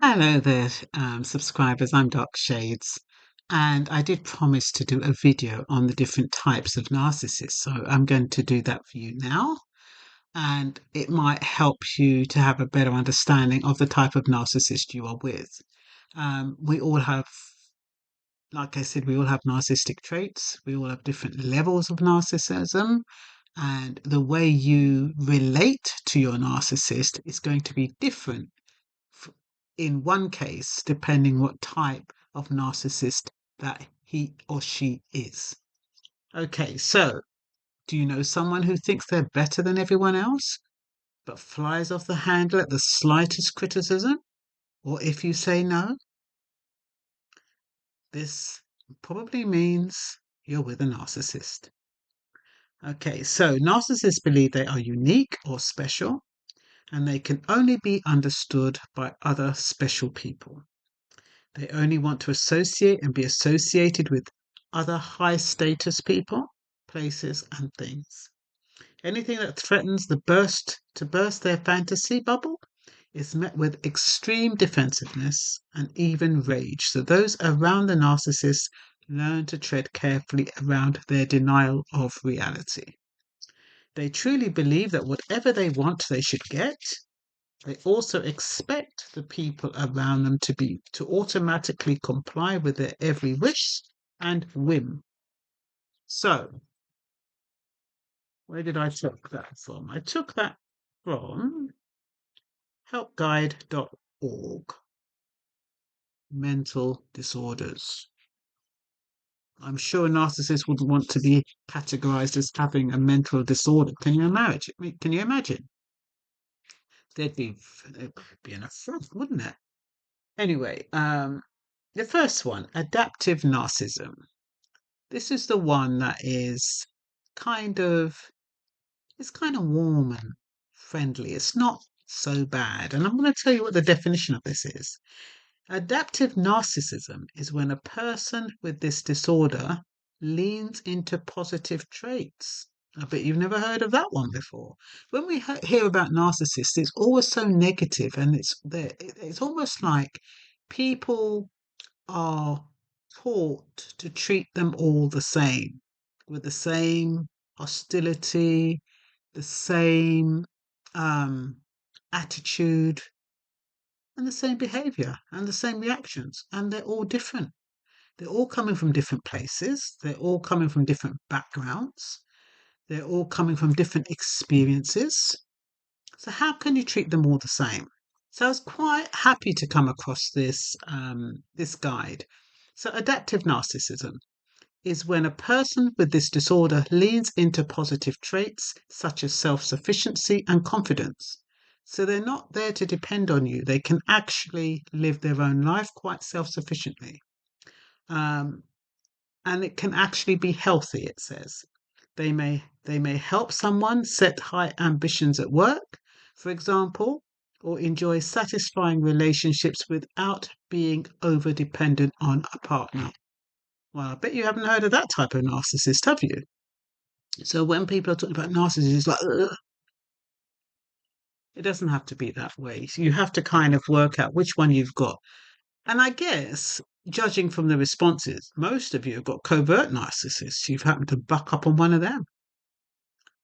Hello there, subscribers. I'm Dark Shades, and I did promise to do a video on the different types of narcissists. So I'm going to do that for you now, and it might help you to have a better understanding of the type of narcissist you are with. We all have, like I said, we all have narcissistic traits. We all have different levels of narcissism, and the way you relate to your narcissist is going to be different in one case, depending what type of narcissist that he or she is. Okay, so do you know someone who thinks they're better than everyone else, but flies off the handle at the slightest criticism? Or if you say no, this probably means you're with a narcissist. Okay, so narcissists believe they are unique or special, and they can only be understood by other special people. They only want to associate and be associated with other high status people, places, and things. Anything that threatens to burst their fantasy bubble is met with extreme defensiveness and even rage. So those around the narcissist learn to tread carefully around their denial of reality. They truly believe that whatever they want, they should get. They also expect the people around them to automatically comply with their every wish and whim. So, where did I take that from? I took that from helpguide.org. Mental disorders. I'm sure narcissists wouldn't want to be categorized as having a mental disorder. Can you imagine? Can you imagine? They'd be in a front, wouldn't it? Anyway, the first one, adaptive narcissism. This is the one that is kind of it's kind of warm and friendly. It's not so bad. And I'm going to tell you what the definition of this is. Adaptive narcissism is when a person with this disorder leans into positive traits. I bet you've never heard of that one before. When we hear about narcissists, it's always so negative, and it's almost like people are taught to treat them all the same, with the same hostility, the same um, attitude, and the same behavior, and the same reactions. And they're all different. They're all coming from different places, they're all coming from different backgrounds, they're all coming from different experiences. So, how can you treat them all the same? So I was quite happy to come across this guide. So adaptive narcissism is when a person with this disorder leans into positive traits such as self-sufficiency and confidence. So they're not there to depend on you. They can actually live their own life quite self-sufficiently. Um, and it can actually be healthy, it says. They may help someone set high ambitions at work, for example, or enjoy satisfying relationships without being over dependent on a partner. Well, I bet you haven't heard of that type of narcissist, have you? So when people are talking about narcissists, it's like, ugh. It doesn't have to be that way. So you have to kind of work out which one you've got. And I guess, judging from the responses, most of you have got covert narcissists. You've happened to buck up on one of them.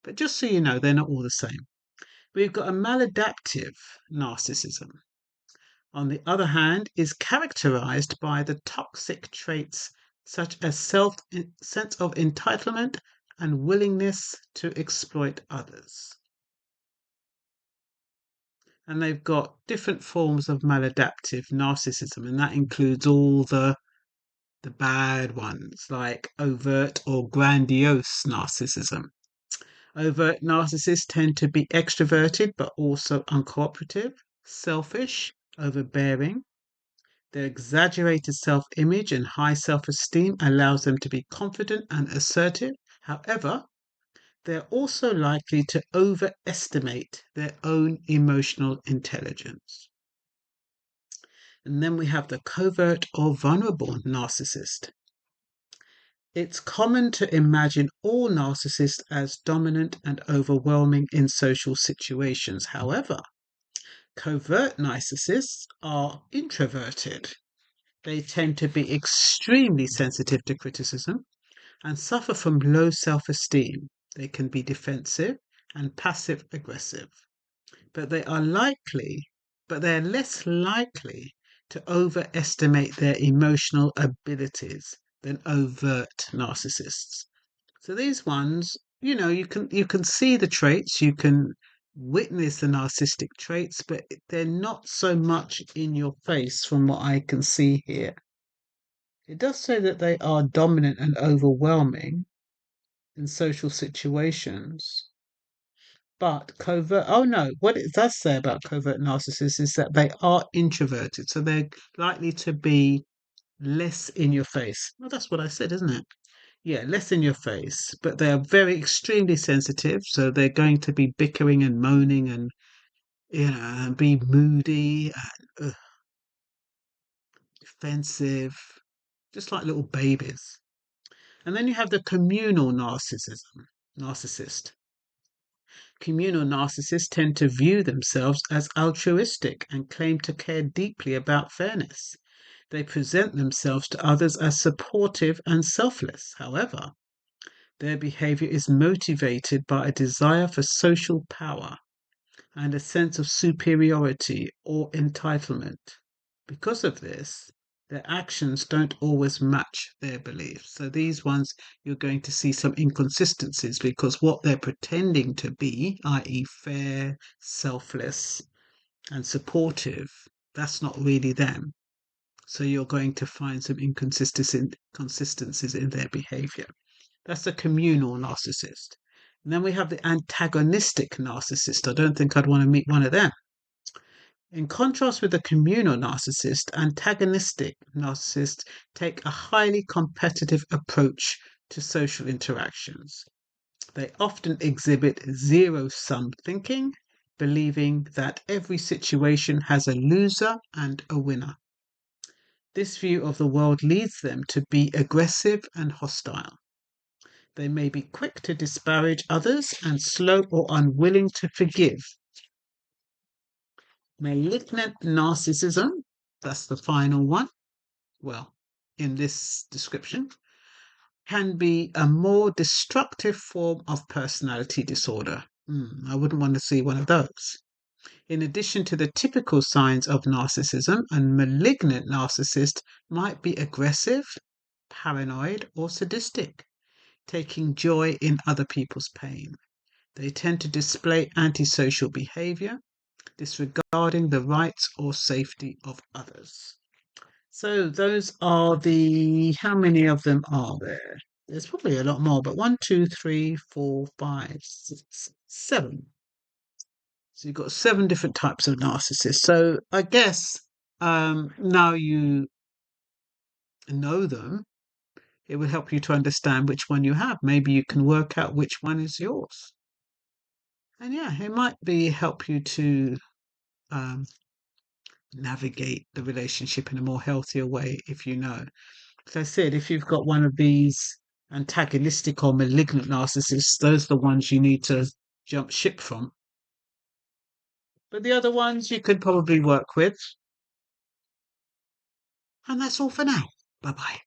But just so you know, they're not all the same. We've got a maladaptive narcissism. On the other hand, is characterized by the toxic traits such as sense of entitlement and willingness to exploit others. And they've got different forms of maladaptive narcissism, and that includes all the bad ones like overt or grandiose narcissism. Overt narcissists tend to be extroverted but also uncooperative, selfish, overbearing. Their exaggerated self image and high self esteem allows them to be confident and assertive. However, they're also likely to overestimate their own emotional intelligence. And then we have the covert or vulnerable narcissist. It's common to imagine all narcissists as dominant and overwhelming in social situations. However, Covert narcissists are introverted. They tend to be extremely sensitive to criticism and suffer from low self-esteem. They can be defensive and passive aggressive, but they are less likely to overestimate their emotional abilities than overt narcissists. So these ones, you can see the traits, you can witness the narcissistic traits, but they're not so much in your face from what I can see here. It does say that they are dominant and overwhelming in social situations, but what it does say about covert narcissists is that they are introverted, so they're likely to be less in your face. Well, that's what I said, isn't it? Yeah, less in your face, but they are very extremely sensitive, so they're going to be bickering and moaning and and be moody and defensive, just like little babies. And then you have the communal narcissist. Communal narcissists tend to view themselves as altruistic and claim to care deeply about fairness. They present themselves to others as supportive and selfless. However, their behavior is motivated by a desire for social power and a sense of superiority or entitlement. Because of this, their actions don't always match their beliefs. So these ones, you're going to see some inconsistencies because what they're pretending to be, i.e., fair, selfless, and supportive, that's not really them. So you're going to find some inconsistencies in their behavior. That's a communal narcissist. And then we have the antagonistic narcissist. I don't think I'd want to meet one of them. In contrast with the communal narcissist, antagonistic narcissists take a highly competitive approach to social interactions. They often exhibit zero-sum thinking, believing that every situation has a loser and a winner. This view of the world leads them to be aggressive and hostile. They may be quick to disparage others and slow or unwilling to forgive. Malignant narcissism, that's the final one, well, in this description, can be a more destructive form of personality disorder. I wouldn't want to see one of those. In addition to the typical signs of narcissism, a malignant narcissist might be aggressive, paranoid, or sadistic, taking joy in other people's pain. They tend to display antisocial behavior, disregarding the rights or safety of others. So those are how many of them are there? There's probably a lot more, but 1, 2, 3, 4, 5, 6, 7. So you've got 7 different types of narcissists. So I guess now you know them, it will help you to understand which one you have. Maybe you can work out which one is yours. And yeah, it might help you to navigate the relationship in a more healthier way if you know. As I said, if you've got one of these antagonistic or malignant narcissists, those are the ones you need to jump ship from. But the other ones you could probably work with. And that's all for now. Bye bye.